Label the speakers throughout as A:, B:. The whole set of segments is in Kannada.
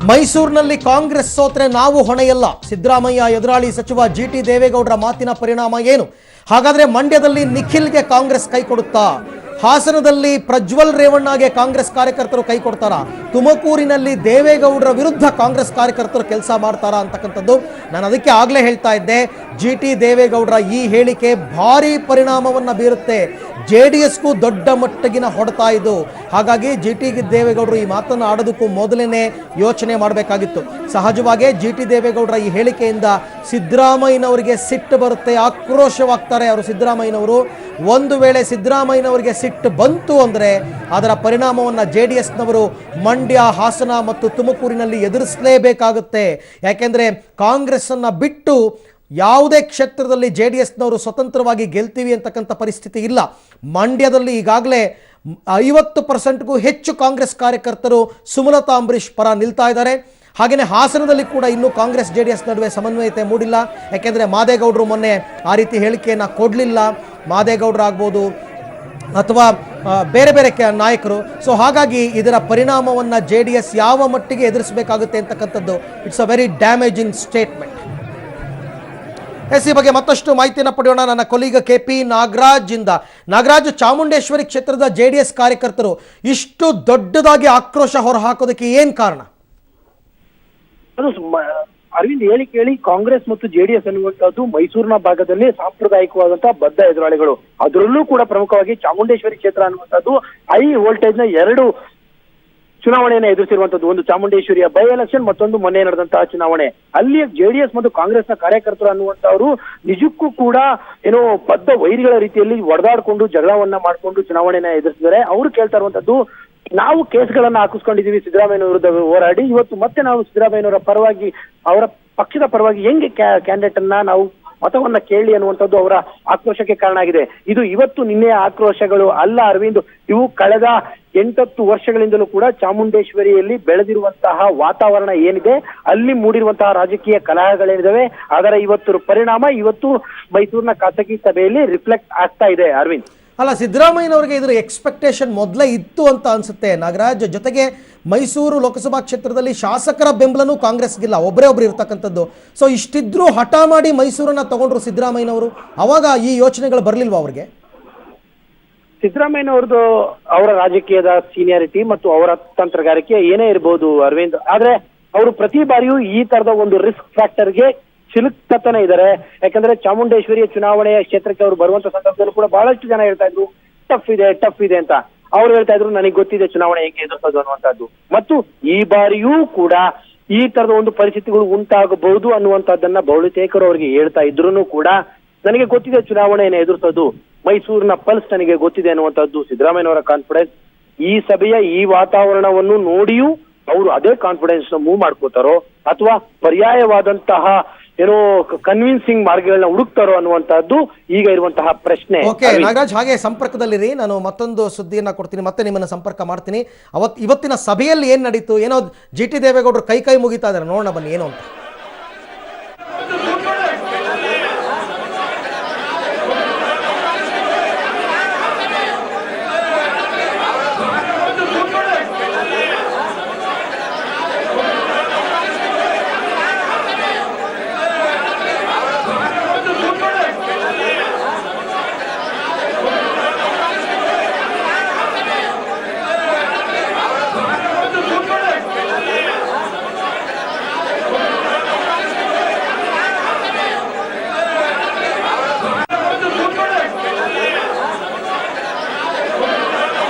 A: ಮೈಸೂರಿನಲ್ಲಿ ಕಾಂಗ್ರೆಸ್ ಸೋತ್ರೆ ನಾವು ಹೊಣೆಯಲ್ಲ. ಸಿದ್ದರಾಮಯ್ಯ ಎದುರಾಳಿ ಸಚಿವ ಜಿಟಿ ದೇವೇಗೌಡರ ಮಾತಿನ ಪರಿಣಾಮ ಏನು? ಹಾಗಾದ್ರೆ ಮಂಡ್ಯದಲ್ಲಿ ನಿಖಿಲ್ಗೆ ಕಾಂಗ್ರೆಸ್ ಕೈ ಕೊಡುತ್ತಾ? ಹಾಸನದಲ್ಲಿ ಪ್ರಜ್ವಲ್ ರೇವಣ್ಣಗೆ ಕಾಂಗ್ರೆಸ್ ಕಾರ್ಯಕರ್ತರು ಕೈ ಕೊಡ್ತಾರ? ತುಮಕೂರಿನಲ್ಲಿ ದೇವೇಗೌಡರ ವಿರುದ್ಧ ಕಾಂಗ್ರೆಸ್ ಕಾರ್ಯಕರ್ತರು ಕೆಲಸ ಮಾಡ್ತಾರಾ ಅಂತಕ್ಕಂಥದ್ದು ನಾನು ಅದಕ್ಕೆ ಆಗಲೇ ಹೇಳ್ತಾ ಇದ್ದೆ. ಜಿಟಿ ದೇವೇಗೌಡರ ಈ ಹೇಳಿಕೆ ಭಾರಿ ಪರಿಣಾಮವನ್ನು ಬೀರುತ್ತೆ. JDSಗೂ ದೊಡ್ಡ ಮಟ್ಟಗಿನ ಹೊಡೆತ ಇದು. ಹಾಗಾಗಿ ಜಿಟಿ ದೇವೇಗೌಡರು ಈ ಮಾತನ್ನು ಆಡೋದಕ್ಕೂ ಮೊದಲೇ ಯೋಚನೆ ಮಾಡಬೇಕಾಗಿತ್ತು. ಸಹಜವಾಗಿ ಜಿಟಿ ದೇವೇಗೌಡರ ಈ ಹೇಳಿಕೆಯಿಂದ ಸಿದ್ದರಾಮಯ್ಯನವರಿಗೆ ಸಿಟ್ಟು ಬರುತ್ತೆ, ಆಕ್ರೋಶವಾಗ್ತಾರೆ ಅವರು ಸಿದ್ದರಾಮಯ್ಯನವರು. ಒಂದು ವೇಳೆ ಸಿದ್ದರಾಮಯ್ಯನವರಿಗೆ ಸಿಟ್ಟು ಬಂತು ಅಂದರೆ ಅದರ ಪರಿಣಾಮವನ್ನು JDSನವರು ಮಂಡ್ಯ, ಹಾಸನ ಮತ್ತು ತುಮಕೂರಿನಲ್ಲಿ ಎದುರಿಸಲೇಬೇಕಾಗುತ್ತೆ. ಯಾಕೆಂದರೆ ಕಾಂಗ್ರೆಸ್ಸನ್ನು ಬಿಟ್ಟು ಯಾವುದೇ ಕ್ಷೇತ್ರದಲ್ಲಿ JDSನವರು ಸ್ವತಂತ್ರವಾಗಿ ಗೆಲ್ತೀವಿ ಅಂತಕ್ಕಂಥ ಪರಿಸ್ಥಿತಿ ಇಲ್ಲ. ಮಂಡ್ಯದಲ್ಲಿ ಈಗಾಗಲೇ 50%ಗೂ ಹೆಚ್ಚು ಕಾಂಗ್ರೆಸ್ ಕಾರ್ಯಕರ್ತರು ಸುಮಲತಾ ಅಂಬರೀಶ್ ಪರ ನಿಲ್ತಾ ಇದ್ದಾರೆ. ಹಾಗೆಯೇ ಹಾಸನದಲ್ಲಿ ಕೂಡ ಇನ್ನೂ ಕಾಂಗ್ರೆಸ್ JDS ನಡುವೆ ಸಮನ್ವಯತೆ ಮೂಡಿಲ್ಲ. ಯಾಕೆಂದರೆ ಮಾದೇಗೌಡರು ಮೊನ್ನೆ ಆ ರೀತಿ ಹೇಳಿಕೆಯನ್ನು ಕೊಡಲಿಲ್ಲ, ಮಾದೇಗೌಡರಾಗ್ಬೋದು ಅಥವಾ ಬೇರೆ ಬೇರೆ ನಾಯಕರು. ಸೊ ಹಾಗಾಗಿ ಇದರ ಪರಿಣಾಮವನ್ನು JDS ಯಾವ ಮಟ್ಟಿಗೆ ಎದುರಿಸಬೇಕಾಗುತ್ತೆ ಅಂತಕ್ಕಂಥದ್ದು it's a very damaging statement. ಈ ಬಗ್ಗೆ ಮತ್ತಷ್ಟು ಮಾಹಿತಿಯನ್ನು ಪಡೆಯೋಣ ನನ್ನ ಕೊಲೀಗ KP ನಾಗರಾಜ್ ಇಂದ. ನಾಗರಾಜ್, ಚಾಮುಂಡೇಶ್ವರಿ ಕ್ಷೇತ್ರದ JDS ಕಾರ್ಯಕರ್ತರು ಇಷ್ಟು ದೊಡ್ಡದಾಗಿ ಆಕ್ರೋಶ ಹೊರಹಾಕೋದಕ್ಕೆ ಏನ್ ಕಾರಣ?
B: ಅದು ಅರವಿಂದ್ ಹೇಳಿ ಕೇಳಿ ಕಾಂಗ್ರೆಸ್ ಮತ್ತು JDS ಅನ್ನುವಂಥದ್ದು ಮೈಸೂರಿನ ಭಾಗದಲ್ಲಿ ಸಾಂಪ್ರದಾಯಿಕವಾದಂತಹ ಬದ್ಧ ಎದುರಾಳಿಗಳು. ಅದರಲ್ಲೂ ಕೂಡ ಪ್ರಮುಖವಾಗಿ ಚಾಮುಂಡೇಶ್ವರಿ ಕ್ಷೇತ್ರ ಅನ್ನುವಂಥದ್ದು ಹೈ ವೋಲ್ಟೇಜ್ ನ ಎರಡು ಚುನಾವಣೆಯನ್ನು ಎದುರಿಸಿರುವಂತದ್ದು. ಒಂದು ಚಾಮುಂಡೇಶ್ವರಿಯ ಬೈ ಎಲೆಕ್ಷನ್, ಮತ್ತೊಂದು ಮೊನ್ನೆ ನಡೆದಂತಹ ಚುನಾವಣೆ. ಅಲ್ಲಿ JDS ಮತ್ತು ಕಾಂಗ್ರೆಸ್ನ ಕಾರ್ಯಕರ್ತರು ಅನ್ನುವಂಥವ್ರು ನಿಜಕ್ಕೂ ಕೂಡ ಏನೋ ಬದ್ಧ ವೈರಿಗಳ ರೀತಿಯಲ್ಲಿ ಒಡೆದಾಡ್ಕೊಂಡು ಜಗಳವನ್ನ ಮಾಡ್ಕೊಂಡು ಚುನಾವಣೆಯನ್ನ ಎದುರಿಸಿದ್ದಾರೆ. ಅವರು ಕೇಳ್ತಾ ಇರುವಂತದ್ದು, ನಾವು ಕೇಸ್ಗಳನ್ನ ಹಾಕಿಸ್ಕೊಂಡಿದೀವಿ ಸಿದ್ದರಾಮಯ್ಯ ವಿರುದ್ಧ ಹೋರಾಡಿ, ಇವತ್ತು ಮತ್ತೆ ನಾವು ಸಿದ್ದರಾಮಯ್ಯನವರ ಪರವಾಗಿ, ಅವರ ಪಕ್ಷದ ಪರವಾಗಿ ಹೆಂಗೆ ಕ್ಯಾಂಡಿಡೇಟ್ ಅನ್ನ ನಾವು ಮತವನ್ನ ಕೇಳಿ ಅನ್ನುವಂಥದ್ದು ಅವರ ಆಕ್ರೋಶಕ್ಕೆ ಕಾರಣ ಆಗಿದೆ. ಇದು ಇವತ್ತು ನಿನ್ನೆಯ ಆಕ್ರೋಶಗಳು ಅಲ್ಲ ಅರವಿಂದ್, ಇವು ಕಳೆದ 8-10 ವರ್ಷಗಳಿಂದಲೂ ಕೂಡ ಚಾಮುಂಡೇಶ್ವರಿಯಲ್ಲಿ ಬೆಳೆದಿರುವಂತಹ ವಾತಾವರಣ ಏನಿದೆ, ಅಲ್ಲಿ ಮೂಡಿರುವಂತಹ ರಾಜಕೀಯ ಕಲಹಗಳೇನಿದಾವೆ, ಅದರ ಇವತ್ತು ಪರಿಣಾಮ ಇವತ್ತು ಮೈಸೂರಿನ ಖಾಸಗಿ ಸಭೆಯಲ್ಲಿ ರಿಫ್ಲೆಕ್ಟ್ ಆಗ್ತಾ ಇದೆ ಅರವಿಂದ್.
A: ಅಲ್ಲ, ಸಿದ್ದರಾಮಯ್ಯನವರಿಗೆ ಇದರ ಎಕ್ಸ್ಪೆಕ್ಟೇಷನ್ ಮೊದಲೇ ಇತ್ತು ಅಂತ ಅನ್ಸುತ್ತೆ ನಾಗರಾಜ್. ಜೊತೆಗೆ ಮೈಸೂರು ಲೋಕಸಭಾ ಕ್ಷೇತ್ರದಲ್ಲಿ ಶಾಸಕರ ಬೆಂಬಲನೂ ಕಾಂಗ್ರೆಸ್ಗಿಲ್ಲ, ಒಬ್ಬರೇ ಇರ್ತಕ್ಕಂಥದ್ದು. ಸೊ ಇಷ್ಟಿದ್ರೂ ಹಠ ಮಾಡಿ ಮೈಸೂರನ್ನ ತಗೊಂಡ್ರು ಸಿದ್ದರಾಮಯ್ಯನವರು. ಅವಾಗ ಈ ಯೋಚನೆಗಳು ಬರ್ಲಿಲ್ವಾ ಅವ್ರಿಗೆ?
B: ಸಿದ್ದರಾಮಯ್ಯನವ್ರದ್ದು ಅವರ ರಾಜಕೀಯದ ಸೀನಿಯಾರಿಟಿ ಮತ್ತು ಅವರ ತಂತ್ರಗಾರಿಕೆ ಏನೇ ಇರಬಹುದು ಅರವಿಂದ್, ಆದ್ರೆ ಅವರು ಪ್ರತಿ ಬಾರಿಯೂ ಈ ತರದ ಒಂದು ರಿಸ್ಕ್ ಫ್ಯಾಕ್ಟರ್ಗೆ ಸಿಲುಕ್ತಾನೆ ಇದ್ದಾರೆ. ಯಾಕಂದ್ರೆ ಚಾಮುಂಡೇಶ್ವರಿಯ ಚುನಾವಣೆಯ ಕ್ಷೇತ್ರಕ್ಕೆ ಅವರು ಬರುವಂತ ಸಂದರ್ಭದಲ್ಲೂ ಕೂಡ ಬಹಳಷ್ಟು ಜನ ಹೇಳ್ತಾ ಇದ್ರು ಟಫ್ ಇದೆ ಅಂತ. ಅವ್ರು ಹೇಳ್ತಾ ಇದ್ರು ನನಗೆ ಗೊತ್ತಿದೆ ಚುನಾವಣೆ ಹೇಗೆ ಎದುರಿಸೋದು ಅನ್ನುವಂಥದ್ದು. ಮತ್ತು ಈ ಬಾರಿಯೂ ಕೂಡ ಈ ತರದ ಒಂದು ಪರಿಸ್ಥಿತಿಗಳು ಉಂಟಾಗಬಹುದು ಅನ್ನುವಂಥದ್ದನ್ನ ಬಹುತೇಕರು ಅವರಿಗೆ ಹೇಳ್ತಾ ಇದ್ರು ಕೂಡ ನನಗೆ ಗೊತ್ತಿದೆ ಚುನಾವಣೆಯನ್ನು ಎದುರಿಸೋದು, ಮೈಸೂರಿನ ಪಲ್ಸ್ ನನಗೆ ಗೊತ್ತಿದೆ ಅನ್ನುವಂಥದ್ದು ಸಿದ್ದರಾಮಯ್ಯನವರ ಕಾನ್ಫಿಡೆನ್ಸ್. ಈ ಸಭೆಯ ಈ ವಾತಾವರಣವನ್ನು ನೋಡಿಯೂ ಅವರು ಅದೇ ಕಾನ್ಫಿಡೆನ್ಸ್ ಮೂವ್ ಮಾಡ್ಕೋತಾರೋ ಅಥವಾ ಪರ್ಯಾಯವಾದಂತಹ ಏನೋ ಕನ್ವಿನ್ಸಿಂಗ್ ಮಾರ್ಗಗಳನ್ನ ಹುಡುಕ್ತಾರೋ ಅನ್ನುವಂತಹದ್ದು ಈಗ ಇರುವಂತಹ ಪ್ರಶ್ನೆ.
A: ಓಕೆ ನಾಗರಾಜ್, ಹಾಗೆ ಸಂಪರ್ಕದಲ್ಲಿರಿ. ನಾನು ಮತ್ತೊಂದು ಸುದ್ದಿಯನ್ನ ಕೊಡ್ತೀನಿ, ಮತ್ತೆ ನಿಮ್ಮನ್ನ ಸಂಪರ್ಕ ಮಾಡ್ತೀನಿ. ಇವತ್ತಿನ ಸಭೆಯಲ್ಲಿ ಏನ್ ನಡೀತು, ಏನೋ GT ದೇವೇಗೌಡರು ಕೈ ಮುಗಿತಾ ಇದ್ದಾರೆ, ನೋಡೋಣ ಬನ್ನಿ ಏನು ಅಂತ.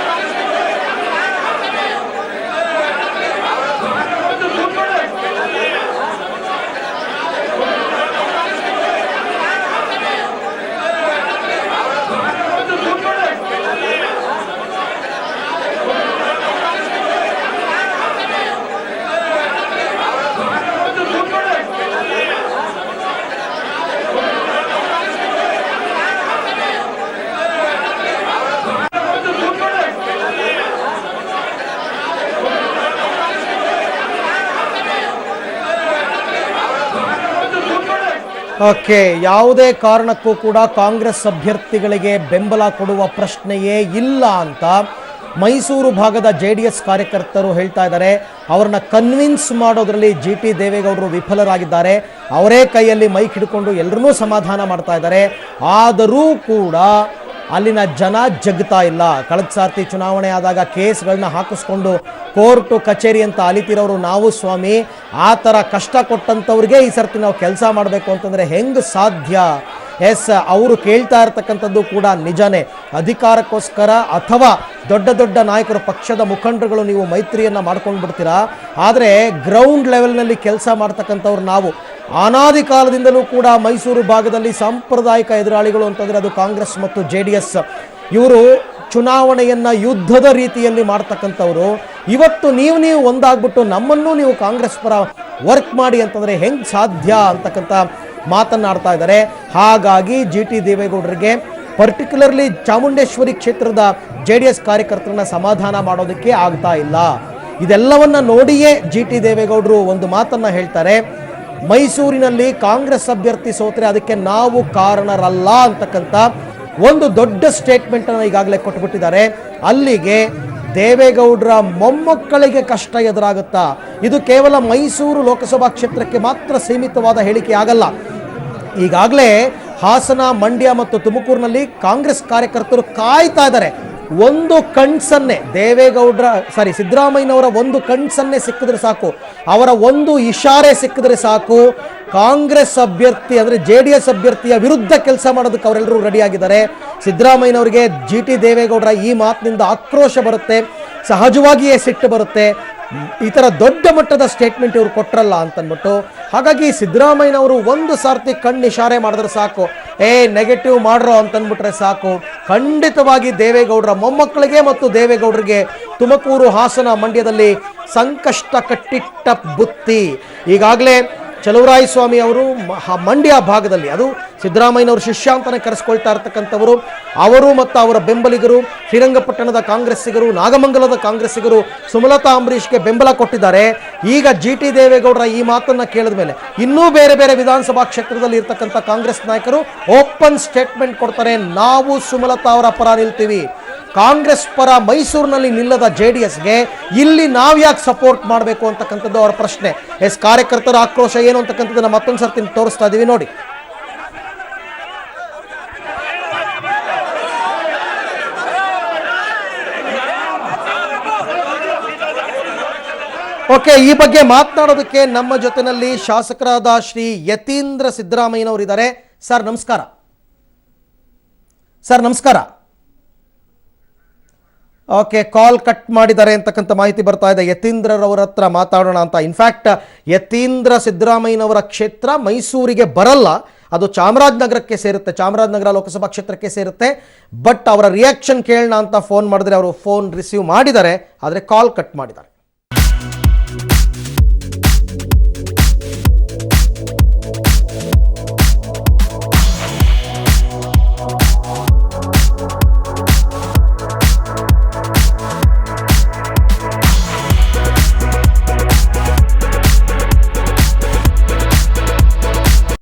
A: ಓಕೆ, ಯಾವುದೇ ಕಾರಣಕ್ಕೂ ಕೂಡ ಕಾಂಗ್ರೆಸ್ ಅಭ್ಯರ್ಥಿಗಳಿಗೆ ಬೆಂಬಲ ಕೊಡುವ ಪ್ರಶ್ನೆಯೇ ಇಲ್ಲ ಅಂತ ಮೈಸೂರು ಭಾಗದ JDS ಕಾರ್ಯಕರ್ತರು ಹೇಳ್ತಾ ಇದ್ದಾರೆ. ಅವ್ರನ್ನ ಕನ್ವಿನ್ಸ್ ಮಾಡೋದ್ರಲ್ಲಿ GT ದೇವೇಗೌಡರು ವಿಫಲರಾಗಿದ್ದಾರೆ. ಅವರೇ ಕೈಯಲ್ಲಿ ಮೈಕ್ ಹಿಡ್ಕೊಂಡು ಎಲ್ಲರನ್ನೂ ಸಮಾಧಾನ ಮಾಡ್ತಾ ಇದ್ದಾರೆ. ಆದರೂ ಕೂಡ ಅಲ್ಲಿನ ಜನ ಜಗ್ತಾ ಇಲ್ಲ. ಕಳೆದ ಸಾರ್ತಿ ಚುನಾವಣೆ ಆದಾಗ ಕೇಸ್ಗಳನ್ನ ಹಾಕಿಸ್ಕೊಂಡು ಕೋರ್ಟು ಕಚೇರಿ ಅಂತ ಅಲಿತಿರೋರು ನಾವು ಸ್ವಾಮಿ. ಆ ಥರ ಕಷ್ಟ ಕೊಟ್ಟಂಥವ್ರಿಗೆ ಈ ಸರ್ತಿ ನಾವು ಕೆಲಸ ಮಾಡಬೇಕು ಅಂತಂದರೆ ಹೆಂಗೆ ಸಾಧ್ಯ? ಎಸ್, ಅವರು ಕೇಳ್ತಾ ಇರ್ತಕ್ಕಂಥದ್ದು ಕೂಡ ನಿಜನೇ. ಅಧಿಕಾರಕ್ಕೋಸ್ಕರ ಅಥವಾ ದೊಡ್ಡ ದೊಡ್ಡ ನಾಯಕರು, ಪಕ್ಷದ ಮುಖಂಡರುಗಳು ನೀವು ಮೈತ್ರಿಯನ್ನು ಮಾಡ್ಕೊಂಡು ಬಿಡ್ತೀರಾ. ಆದರೆ ಗ್ರೌಂಡ್ ಲೆವೆಲ್ನಲ್ಲಿ ಕೆಲಸ ಮಾಡ್ತಕ್ಕಂಥವ್ರು ನಾವು. ಅನಾದಿ ಕಾಲದಿಂದಲೂ ಕೂಡ ಮೈಸೂರು ಭಾಗದಲ್ಲಿ ಸಾಂಪ್ರದಾಯಿಕ ಎದುರಾಳಿಗಳು ಅಂತಂದರೆ ಅದು ಕಾಂಗ್ರೆಸ್ ಮತ್ತು JDS. ಇವರು ಚುನಾವಣೆಯನ್ನು ಯುದ್ಧದ ರೀತಿಯಲ್ಲಿ ಮಾಡ್ತಕ್ಕಂಥವ್ರು. ಇವತ್ತು ನೀವು ಒಂದಾಗ್ಬಿಟ್ಟು ನಮ್ಮನ್ನು ನೀವು ಕಾಂಗ್ರೆಸ್ ಪರ ವರ್ಕ್ ಮಾಡಿ ಅಂತಂದರೆ ಹೆಂಗೆ ಸಾಧ್ಯ ಅಂತಕ್ಕಂಥ ಮಾತನ್ನಾಡ್ತಾ ಇದ್ದಾರೆ. ಹಾಗಾಗಿ GT ದೇವೇಗೌಡರಿಗೆ ಪರ್ಟಿಕ್ಯುಲರ್ಲಿ ಚಾಮುಂಡೇಶ್ವರಿ ಕ್ಷೇತ್ರದ JDS ಕಾರ್ಯಕರ್ತರನ್ನ ಸಮಾಧಾನ ಮಾಡೋದಕ್ಕೆ ಆಗ್ತಾ ಇಲ್ಲ. ಇದೆಲ್ಲವನ್ನ ನೋಡಿಯೇ GT ದೇವೇಗೌಡರು ಒಂದು ಮಾತನ್ನ ಹೇಳ್ತಾರೆ, ಮೈಸೂರಿನಲ್ಲಿ ಕಾಂಗ್ರೆಸ್ ಅಭ್ಯರ್ಥಿ ಸೋತ್ರೆ ಅದಕ್ಕೆ ನಾವು ಕಾರಣರಲ್ಲ ಅಂತಕ್ಕಂಥ ಒಂದು ದೊಡ್ಡ ಸ್ಟೇಟ್ಮೆಂಟ್ ಅನ್ನು ಈಗಾಗಲೇ ಕೊಟ್ಬಿಟ್ಟಿದ್ದಾರೆ. ಅಲ್ಲಿಗೆ ದೇವೇಗೌಡರ ಮೊಮ್ಮಕ್ಕಳಿಗೆ ಕಷ್ಟ ಎದುರಾಗುತ್ತಾ? ಇದು ಕೇವಲ ಮೈಸೂರು ಲೋಕಸಭಾ ಕ್ಷೇತ್ರಕ್ಕೆ ಮಾತ್ರ ಸೀಮಿತವಾದ ಹೇಳಿಕೆ ಆಗಲ್ಲ. ಈಗಾಗಲೇ ಹಾಸನ, ಮಂಡ್ಯ ಮತ್ತು ತುಮಕೂರಿನಲ್ಲಿ ಕಾಂಗ್ರೆಸ್ ಕಾರ್ಯಕರ್ತರು ಕಾಯ್ತಾ ಇದ್ದಾರೆ. ಒಂದು ಕಣ್ಸನ್ನೇ ಸಿದ್ದರಾಮಯ್ಯನವರ ಒಂದು ಕಣ್ಸನ್ನೇ ಸಿಕ್ಕಿದ್ರೆ ಸಾಕು, ಅವರ ಒಂದು ಇಶಾರೆ ಸಿಕ್ಕಿದ್ರೆ ಸಾಕು, ಕಾಂಗ್ರೆಸ್ ಅಭ್ಯರ್ಥಿ ಅಂದರೆ JDS ಅಭ್ಯರ್ಥಿಯ ವಿರುದ್ಧ ಕೆಲಸ ಮಾಡೋದಕ್ಕೆ ಅವರೆಲ್ಲರೂ ರೆಡಿಯಾಗಿದ್ದಾರೆ. ಸಿದ್ದರಾಮಯ್ಯನವರಿಗೆ GT ದೇವೇಗೌಡರ ಈ ಮಾತಿನಿಂದ ಆಕ್ರೋಶ ಬರುತ್ತೆ, ಸಹಜವಾಗಿಯೇ ಸಿಟ್ಟು ಬರುತ್ತೆ. ಈ ಥರ ದೊಡ್ಡ ಮಟ್ಟದ ಸ್ಟೇಟ್ಮೆಂಟ್ ಇವರು ಕೊಟ್ರಲ್ಲ ಅಂತನ್ಬಿಟ್ಟು. ಹಾಗಾಗಿ ಸಿದ್ದರಾಮಯ್ಯನವರು ಒಂದು ಸಾರ್ತಿ ಕಣ್ಣಿಶಾರೆ ಮಾಡಿದ್ರೆ ಸಾಕು, ನೆಗೆಟಿವ್ ಮಾಡ್ರೋ ಅಂತನ್ಬಿಟ್ರೆ ಸಾಕು, ಖಂಡಿತವಾಗಿ ದೇವೇಗೌಡರ ಮೊಮ್ಮಕ್ಕಳಿಗೆ ಮತ್ತು ದೇವೇಗೌಡರಿಗೆ ತುಮಕೂರು, ಹಾಸನ, ಮಂಡ್ಯದಲ್ಲಿ ಸಂಕಷ್ಟ ಕಟ್ಟಿಟ್ಟ ಬುತ್ತಿ. ಈಗಾಗಲೇ ಚಲುವರಾಯಸ್ವಾಮಿ ಅವರು ಮಂಡ್ಯ ಭಾಗದಲ್ಲಿ, ಅದು ಸಿದ್ದರಾಮಯ್ಯನವರು ಶಿಷ್ಯ ಅಂತಾನೆ ಕರೆಸ್ಕೊಳ್ತಾ ಇರ್ತಕ್ಕಂಥವರು, ಅವರು ಮತ್ತು ಅವರ ಬೆಂಬಲಿಗರು, ಶ್ರೀರಂಗಪಟ್ಟಣದ ಕಾಂಗ್ರೆಸ್ಸಿಗರು, ನಾಗಮಂಗಲದ ಕಾಂಗ್ರೆಸ್ಸಿಗರು ಸುಮಲತಾ ಅಂಬರೀಷ್ಗೆ ಬೆಂಬಲ ಕೊಟ್ಟಿದ್ದಾರೆ. ಈಗ GT ದೇವೇಗೌಡರ ಈ ಮಾತನ್ನ ಕೇಳಿದ ಮೇಲೆ ಇನ್ನೂ ಬೇರೆ ಬೇರೆ ವಿಧಾನಸಭಾ ಕ್ಷೇತ್ರದಲ್ಲಿ ಇರ್ತಕ್ಕಂಥ ಕಾಂಗ್ರೆಸ್ ನಾಯಕರು ಓಪನ್ ಸ್ಟೇಟ್ಮೆಂಟ್ ಕೊಡ್ತಾರೆ, ನಾವು ಸುಮಲತಾ ಅವರ ಪರ ನಿಲ್ತೀವಿ. ಕಾಂಗ್ರೆಸ್ ಪರ ಮೈಸೂರಿನಲ್ಲಿ ನಿಲ್ಲದ JDSಗೆ ಇಲ್ಲಿ ನಾವು ಯಾಕೆ ಸಪೋರ್ಟ್ ಮಾಡಬೇಕು ಅಂತಕ್ಕಂಥದ್ದು ಅವರ ಪ್ರಶ್ನೆ. ಕಾರ್ಯಕರ್ತರ ಆಕ್ರೋಶ ಏನು ಅಂತಕ್ಕಂಥದ್ದನ್ನ ಮತ್ತೊಂದು ಸರ್ತಿ ತೋರಿಸ್ತಾ ಇದೀವಿ ನೋಡಿ. ಓಕೆ, ಈ ಬಗ್ಗೆ ಮಾತನಾಡೋದಕ್ಕೆ ನಮ್ಮ ಜೊತೆನಲ್ಲಿ ಶಾಸಕರಾದ ಶ್ರೀ ಯತೀಂದ್ರ ಸಿದ್ದರಾಮಯ್ಯನವರು ಇದ್ದಾರೆ. ಸರ್ ನಮಸ್ಕಾರ. ಸರ್ ನಮಸ್ಕಾರ. ಓಕೆ, ಕಾಲ್ ಕಟ್ ಮಾಡಿದ್ದಾರೆ ಅಂತಕ್ಕಂಥ ಮಾಹಿತಿ ಬರ್ತಾ ಇದೆ. ಯತೀಂದ್ರರವರ ಹತ್ರ ಮಾತಾಡೋಣ ಅಂತ. ಇನ್ಫ್ಯಾಕ್ಟ್ ಯತೀಂದ್ರ ಸಿದ್ದರಾಮಯ್ಯನವರ ಕ್ಷೇತ್ರ ಮೈಸೂರಿಗೆ ಬರಲ್ಲ, ಅದು ಚಾಮರಾಜನಗರಕ್ಕೆ ಸೇರುತ್ತೆ, ಚಾಮರಾಜನಗರ ಲೋಕಸಭಾ ಕ್ಷೇತ್ರಕ್ಕೆ ಸೇರುತ್ತೆ. ಬಟ್ ಅವರ ರಿಯಾಕ್ಷನ್ ಕೇಳೋಣ ಅಂತ ಫೋನ್ ಮಾಡಿದ್ರೆ ಅವರು ಫೋನ್ ರಿಸೀವ್ ಮಾಡಿದ್ದಾರೆ, ಆದರೆ ಕಾಲ್ ಕಟ್ ಮಾಡಿದ್ದಾರೆ.